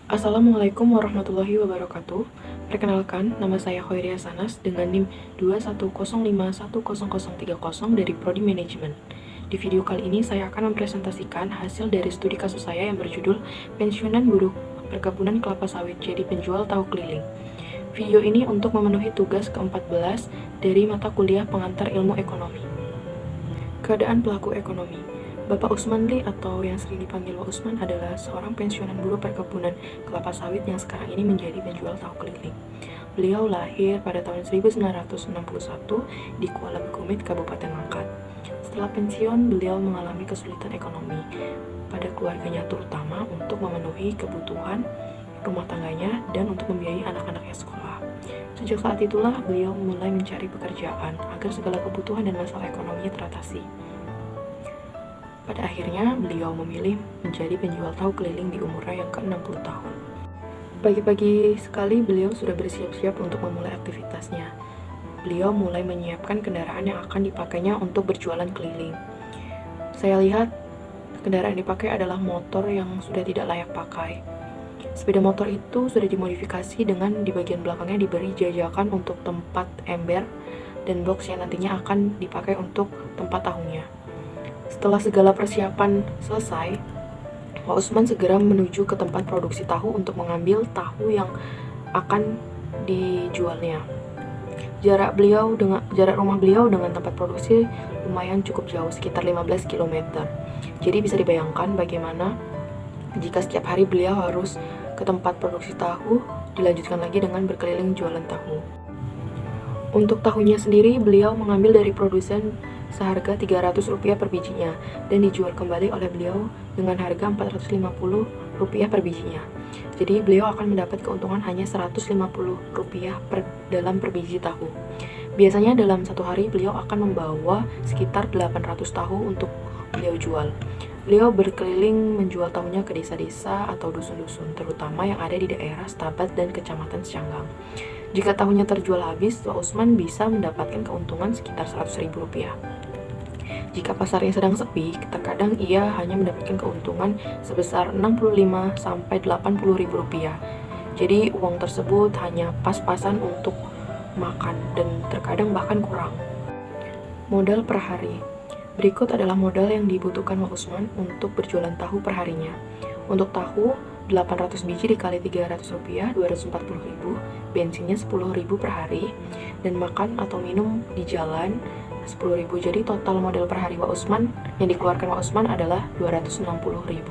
Assalamualaikum warahmatullahi wabarakatuh. Perkenalkan, nama saya Khoiria Sanas dengan NIM 210510030 dari Prodi Manajemen. Di video kali ini saya akan mempresentasikan hasil dari studi kasus saya yang berjudul Pensiunan Buruh Perkebunan Kelapa Sawit Jadi Penjual Tahu Keliling. Video ini untuk memenuhi tugas ke-14 dari mata kuliah pengantar ilmu ekonomi. Keadaan pelaku ekonomi. Bapak Usman Lee atau yang sering dipanggil Wak Usman adalah seorang pensiunan buruh perkebunan kelapa sawit yang sekarang ini menjadi penjual tahu keliling. Beliau lahir pada tahun 1961 di Kuala Begumit, Kabupaten Langkat. Setelah pensiun, beliau mengalami kesulitan ekonomi pada keluarganya, terutama untuk memenuhi kebutuhan rumah tangganya dan untuk membiayai anak-anaknya sekolah. Sejak saat itulah beliau mulai mencari pekerjaan agar segala kebutuhan dan masalah ekonominya teratasi. Pada akhirnya, beliau memilih menjadi penjual tahu keliling di umurnya yang ke-60 tahun. Pagi-pagi sekali beliau sudah bersiap-siap untuk memulai aktivitasnya. Beliau mulai menyiapkan kendaraan yang akan dipakainya untuk berjualan keliling. Saya lihat kendaraan yang dipakai adalah motor yang sudah tidak layak pakai. Sepeda motor itu sudah dimodifikasi dengan di bagian belakangnya diberi jajakan untuk tempat ember dan box yang nantinya akan dipakai untuk tempat tahunya. Setelah segala persiapan selesai, Pak Usman segera menuju ke tempat produksi tahu untuk mengambil tahu yang akan dijualnya. Jarak rumah beliau dengan tempat produksi lumayan cukup jauh, sekitar 15 km. Jadi bisa dibayangkan bagaimana jika setiap hari beliau harus ke tempat produksi tahu, dilanjutkan lagi dengan berkeliling jualan tahu. Untuk tahunya sendiri, beliau mengambil dari produsen seharga Rp300 per bijinya dan dijual kembali oleh beliau dengan harga Rp450 per bijinya. Jadi beliau akan mendapat keuntungan hanya Rp150 per biji tahu. Biasanya dalam satu hari beliau akan membawa sekitar 800 tahu untuk beliau jual. Beliau berkeliling menjual tahunya ke desa-desa atau dusun-dusun, terutama yang ada di daerah Stabat dan Kecamatan Secanggang. Jika tahunya terjual habis, Wak Usman bisa mendapatkan keuntungan sekitar Rp100.000. Jika pasarnya sedang sepi, terkadang ia hanya mendapatkan keuntungan sebesar Rp65-80.000. Jadi uang tersebut hanya pas-pasan untuk makan dan terkadang bahkan kurang. Modal per hari. Berikut adalah modal yang dibutuhkan Wak Usman untuk berjualan tahu per harinya. Untuk tahu, 800 biji dikali Rp300, Rp240.000, bensinnya Rp10.000 per hari, dan makan atau minum di jalan Rp10.000. Jadi total modal per hari Wak Usman yang dikeluarkan Wak Usman adalah Rp260.000.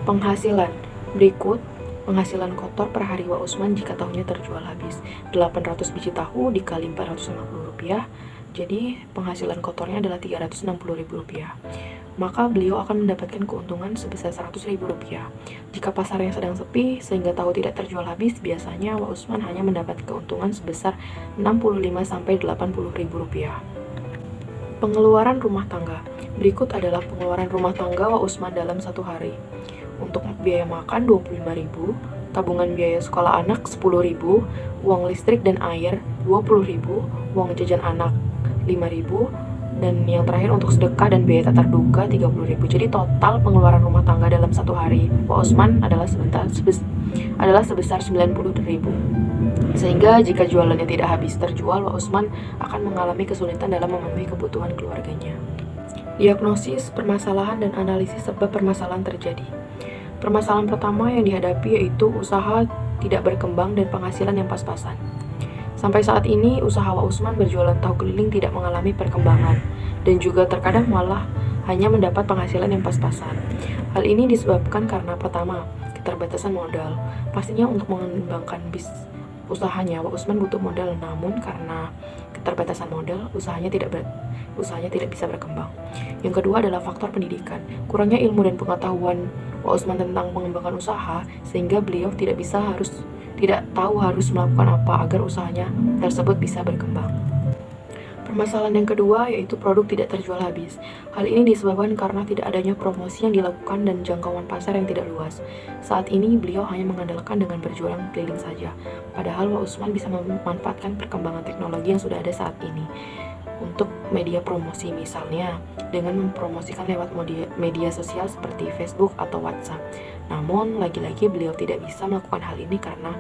Penghasilan. Berikut penghasilan kotor per hari Wak Usman jika tahunya terjual habis. 800 biji tahu dikali Rp450, jadi penghasilan kotornya adalah Rp360.000. Maka beliau akan mendapatkan keuntungan sebesar Rp100.000. Jika pasarnya sedang sepi sehingga tahu tidak terjual habis, biasanya Wak Usman hanya mendapat keuntungan sebesar Rp65-80.000. Pengeluaran rumah tangga. Berikut adalah pengeluaran rumah tangga Wak Usman dalam satu hari. Untuk biaya makan Rp25.000, tabungan biaya sekolah anak Rp10.000, uang listrik dan air Rp20.000, uang jajan anak Rp5.000, dan yang terakhir untuk sedekah dan biaya tak terduga Rp30.000. Jadi total pengeluaran rumah tangga dalam satu hari Wak Usman adalah sebesar Rp90.000. Sehingga jika jualannya tidak habis terjual, Wak Usman akan mengalami kesulitan dalam memenuhi kebutuhan keluarganya. Diagnosis, permasalahan, dan analisis sebab permasalahan terjadi. Permasalahan pertama yang dihadapi yaitu usaha tidak berkembang dan penghasilan yang pas-pasan. Sampai saat ini, usaha Wak Usman berjualan tahu keliling tidak mengalami perkembangan dan juga terkadang malah hanya mendapat penghasilan yang pas-pasan. Hal ini disebabkan karena pertama, keterbatasan modal. Pastinya untuk mengembangkan usahanya, Wak Usman butuh modal, namun karena keterbatasan modal, usahanya tidak bisa berkembang. Yang kedua adalah faktor pendidikan. Kurangnya ilmu dan pengetahuan Wak Usman tentang mengembangkan usaha, sehingga beliau tidak tahu harus melakukan apa agar usahanya tersebut bisa berkembang. Permasalahan yang kedua yaitu produk tidak terjual habis. Hal ini disebabkan karena tidak adanya promosi yang dilakukan dan jangkauan pasar yang tidak luas. Saat ini beliau hanya mengandalkan dengan berjualan keliling saja. Padahal Wak Usman bisa memanfaatkan perkembangan teknologi yang sudah ada saat ini untuk media promosi, misalnya dengan mempromosikan lewat media sosial seperti Facebook atau WhatsApp. Namun, lagi-lagi beliau tidak bisa melakukan hal ini karena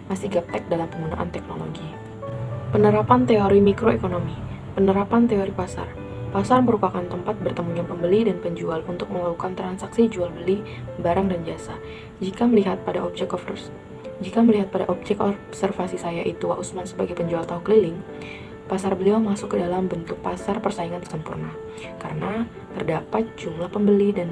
masih gaptek dalam penggunaan teknologi. Penerapan teori mikroekonomi. Penerapan teori pasar. Pasar merupakan tempat bertemunya pembeli dan penjual untuk melakukan transaksi jual beli barang dan jasa. Jika melihat pada objek observasi saya itu Wak Usman sebagai penjual tahu keliling, pasar beliau masuk ke dalam bentuk pasar persaingan sempurna karena terdapat jumlah pembeli dan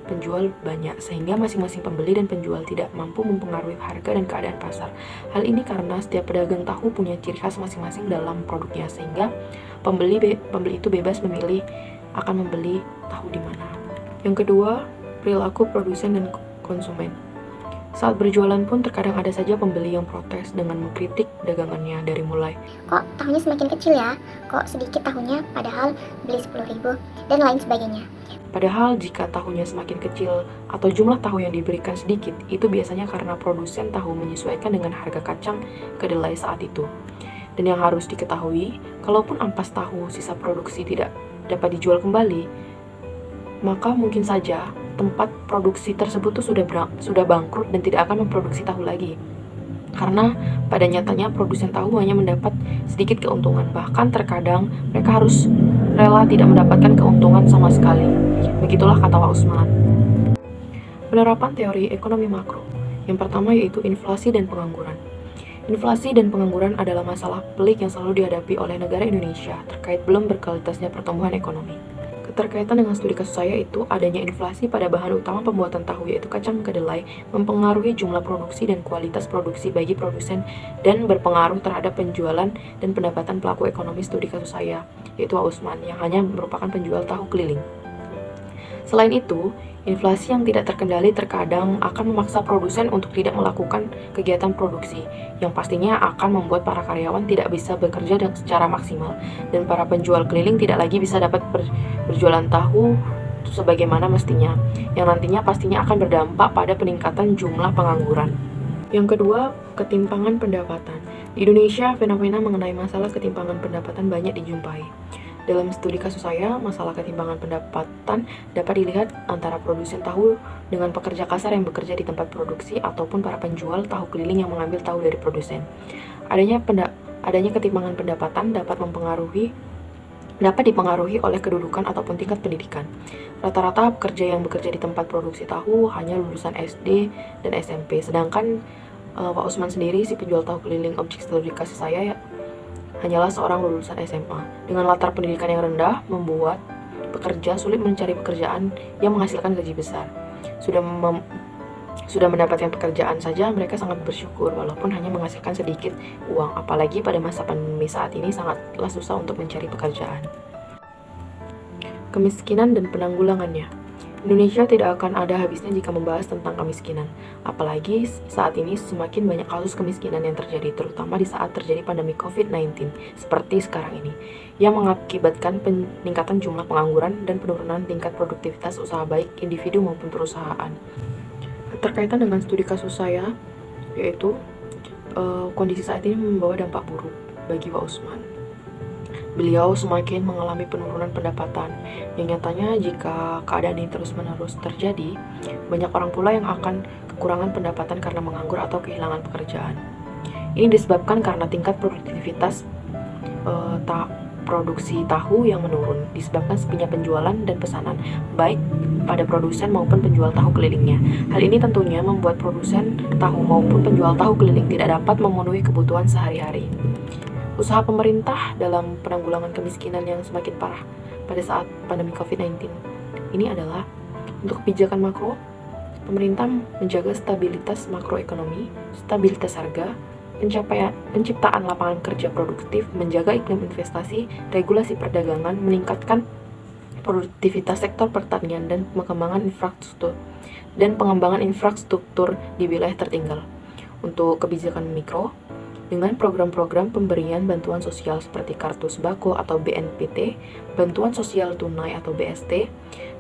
penjual banyak, sehingga masing-masing pembeli dan penjual tidak mampu mempengaruhi harga dan keadaan pasar. Hal ini karena setiap pedagang tahu punya ciri khas masing-masing dalam produknya, sehingga pembeli itu bebas memilih akan membeli tahu di mana. Yang kedua, perilaku produsen dan konsumen. Saat berjualan pun terkadang ada saja pembeli yang protes dengan mengkritik dagangannya dari mulai, "Kok tahunya semakin kecil ya? Kok sedikit tahunya padahal beli 10.000?" dan lain sebagainya. Padahal jika tahunya semakin kecil atau jumlah tahu yang diberikan sedikit, itu biasanya karena produsen tahu menyesuaikan dengan harga kacang kedelai saat itu. Dan yang harus diketahui, kalaupun ampas tahu sisa produksi tidak dapat dijual kembali, maka mungkin saja tempat produksi tersebut tuh sudah bangkrut dan tidak akan memproduksi tahu lagi. Karena pada nyatanya produsen tahu hanya mendapat sedikit keuntungan, bahkan terkadang mereka harus rela tidak mendapatkan keuntungan sama sekali. Begitulah kata Wak Usman. Penerapan teori ekonomi makro. Yang pertama yaitu inflasi dan pengangguran. Inflasi dan pengangguran adalah masalah pelik yang selalu dihadapi oleh negara Indonesia terkait belum berkualitasnya pertumbuhan ekonomi. Keterkaitan dengan studi kasus saya itu adanya inflasi pada bahan utama pembuatan tahu yaitu kacang kedelai mempengaruhi jumlah produksi dan kualitas produksi bagi produsen dan berpengaruh terhadap penjualan dan pendapatan pelaku ekonomi studi kasus saya yaitu Wak Usman yang hanya merupakan penjual tahu keliling. Selain itu, inflasi yang tidak terkendali terkadang akan memaksa produsen untuk tidak melakukan kegiatan produksi, yang pastinya akan membuat para karyawan tidak bisa bekerja secara maksimal, dan para penjual keliling tidak lagi bisa dapat berjualan tahu sebagaimana mestinya, yang nantinya pastinya akan berdampak pada peningkatan jumlah pengangguran. Yang kedua, ketimpangan pendapatan. Di Indonesia, fenomena mengenai masalah ketimpangan pendapatan banyak dijumpai. Dalam studi kasus saya, masalah ketimpangan pendapatan dapat dilihat antara produsen tahu dengan pekerja kasar yang bekerja di tempat produksi ataupun para penjual tahu keliling yang mengambil tahu dari produsen. Adanya ketimpangan pendapatan dapat dipengaruhi oleh kedudukan ataupun tingkat pendidikan. Rata-rata pekerja yang bekerja di tempat produksi tahu hanya lulusan SD dan SMP, sedangkan Pak Usman sendiri, si penjual tahu keliling objek studi kasus saya, hanyalah seorang lulusan SMA. Dengan latar pendidikan yang rendah, membuat pekerja sulit mencari pekerjaan yang menghasilkan gaji besar. Sudah mendapatkan pekerjaan saja, mereka sangat bersyukur walaupun hanya menghasilkan sedikit uang. Apalagi pada masa pandemi saat ini sangatlah susah untuk mencari pekerjaan. Kemiskinan dan penanggulangannya. Indonesia tidak akan ada habisnya jika membahas tentang kemiskinan. Apalagi saat ini semakin banyak kasus kemiskinan yang terjadi, terutama di saat terjadi pandemi COVID-19 seperti sekarang ini, yang mengakibatkan peningkatan jumlah pengangguran dan penurunan tingkat produktivitas usaha baik individu maupun perusahaan. Terkaitan dengan studi kasus saya, yaitu kondisi saat ini membawa dampak buruk bagi Wak Usman. Beliau semakin mengalami penurunan pendapatan, yang nyatanya jika keadaan ini terus-menerus terjadi, banyak orang pula yang akan kekurangan pendapatan karena menganggur atau kehilangan pekerjaan. Ini disebabkan karena tingkat produktivitas produksi tahu yang menurun, disebabkan sepinya penjualan dan pesanan, baik pada produsen maupun penjual tahu kelilingnya. Hal ini tentunya membuat produsen tahu maupun penjual tahu keliling tidak dapat memenuhi kebutuhan sehari-hari. Usaha pemerintah dalam penanggulangan kemiskinan yang semakin parah pada saat pandemi COVID-19 ini adalah untuk kebijakan makro, pemerintah menjaga stabilitas makroekonomi, stabilitas harga, penciptaan lapangan kerja produktif, menjaga iklim investasi, regulasi perdagangan, meningkatkan produktivitas sektor pertanian dan pengembangan infrastruktur di wilayah tertinggal. Untuk kebijakan mikro, dengan program-program pemberian bantuan sosial seperti kartu sembako atau BNPT, bantuan sosial tunai atau BST,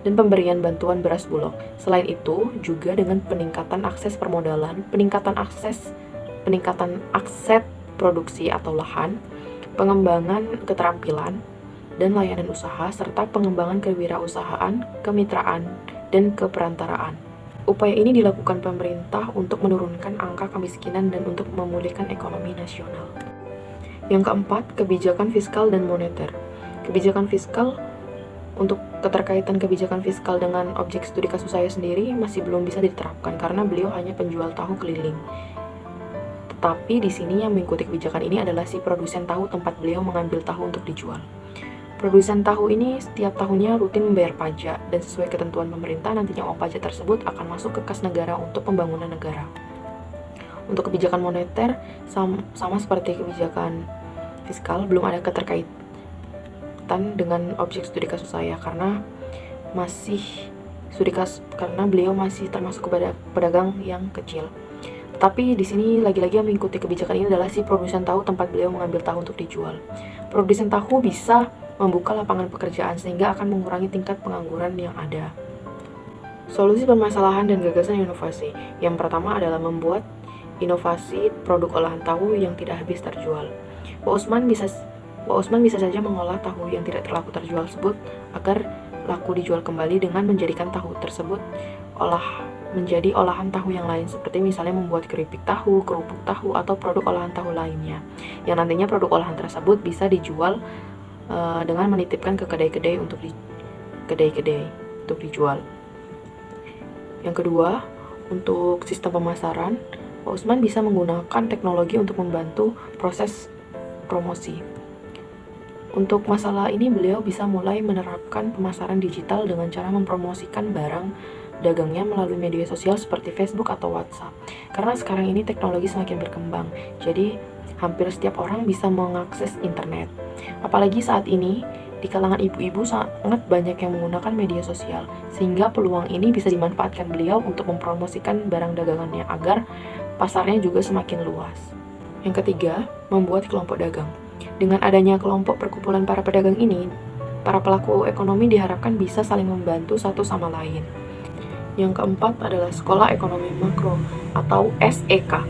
dan pemberian bantuan beras bulog. Selain itu, juga dengan peningkatan akses permodalan, peningkatan akses produksi atau lahan, pengembangan keterampilan, dan layanan usaha, serta pengembangan kewirausahaan, kemitraan, dan keperantaraan. Upaya ini dilakukan pemerintah untuk menurunkan angka kemiskinan dan untuk memulihkan ekonomi nasional. Yang keempat, kebijakan fiskal dan moneter. Kebijakan fiskal, untuk keterkaitan kebijakan fiskal dengan objek studi kasus saya sendiri masih belum bisa diterapkan karena beliau hanya penjual tahu keliling. Tetapi di sini yang mengikuti kebijakan ini adalah si produsen tahu tempat beliau mengambil tahu untuk dijual. Produsen tahu ini setiap tahunnya rutin membayar pajak dan sesuai ketentuan pemerintah nantinya uang pajak tersebut akan masuk ke kas negara untuk pembangunan negara. Untuk kebijakan moneter sama seperti kebijakan fiskal, belum ada keterkaitan dengan objek studi kasus saya karena beliau masih termasuk kepada pedagang yang kecil. Tetapi di sini lagi-lagi yang mengikuti kebijakan ini adalah si produsen tahu tempat beliau mengambil tahu untuk dijual. Produsen tahu bisa membuka lapangan pekerjaan sehingga akan mengurangi tingkat pengangguran yang ada. Solusi permasalahan dan gagasan inovasi. Yang pertama adalah membuat inovasi produk olahan tahu yang tidak habis terjual. Pak Usman bisa saja mengolah tahu yang tidak terlaku terjual tersebut agar laku dijual kembali dengan menjadikan tahu tersebut menjadi olahan tahu yang lain, seperti misalnya membuat keripik tahu, kerupuk tahu, atau produk olahan tahu lainnya, yang nantinya produk olahan tersebut bisa dijual dengan menitipkan ke kedai-kedai untuk dijual. Yang kedua, untuk sistem pemasaran, Pak Usman bisa menggunakan teknologi untuk membantu proses promosi. Untuk masalah ini, beliau bisa mulai menerapkan pemasaran digital dengan cara mempromosikan barang dagangnya melalui media sosial seperti Facebook atau WhatsApp. Karena sekarang ini teknologi semakin berkembang, jadi hampir setiap orang bisa mengakses internet. Apalagi saat ini, di kalangan ibu-ibu sangat banyak yang menggunakan media sosial, sehingga peluang ini bisa dimanfaatkan beliau untuk mempromosikan barang dagangannya agar pasarnya juga semakin luas. Yang ketiga, membuat kelompok dagang. Dengan adanya kelompok perkumpulan para pedagang ini, para pelaku ekonomi diharapkan bisa saling membantu satu sama lain. Yang keempat adalah Sekolah Ekonomi Makro atau SEK.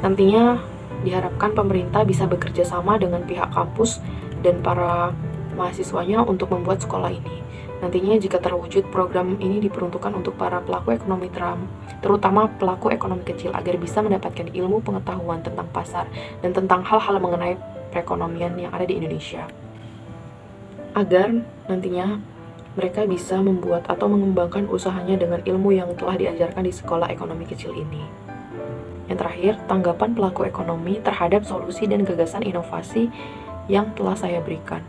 Nantinya diharapkan pemerintah bisa bekerja sama dengan pihak kampus dan para mahasiswanya untuk membuat sekolah ini. Nantinya jika terwujud, program ini diperuntukkan untuk para pelaku ekonomi terutama pelaku ekonomi kecil agar bisa mendapatkan ilmu pengetahuan tentang pasar dan tentang hal-hal mengenai perekonomian yang ada di Indonesia. Agar nantinya mereka bisa membuat atau mengembangkan usahanya dengan ilmu yang telah diajarkan di sekolah ekonomi kecil ini. Yang terakhir, tanggapan pelaku ekonomi terhadap solusi dan gagasan inovasi yang telah saya berikan.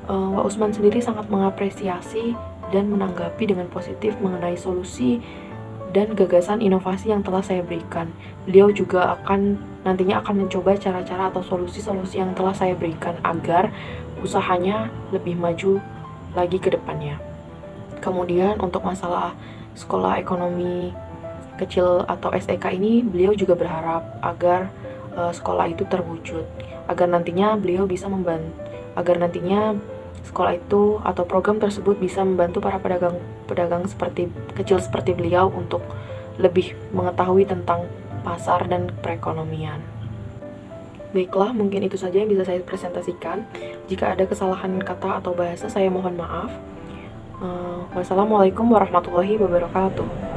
Pak Usman sendiri sangat mengapresiasi dan menanggapi dengan positif mengenai solusi dan gagasan inovasi yang telah saya berikan. Beliau juga nantinya akan mencoba cara-cara atau solusi-solusi yang telah saya berikan agar usahanya lebih maju lagi ke depannya. Kemudian untuk masalah sekolah ekonomi kecil atau SEK ini, beliau juga berharap agar sekolah itu terwujud, agar nantinya sekolah itu atau program tersebut bisa membantu para pedagang kecil seperti beliau untuk lebih mengetahui tentang pasar dan perekonomian. Baiklah, mungkin itu saja yang bisa saya presentasikan. Jika ada kesalahan kata atau bahasa, saya mohon maaf. Wassalamualaikum warahmatullahi wabarakatuh.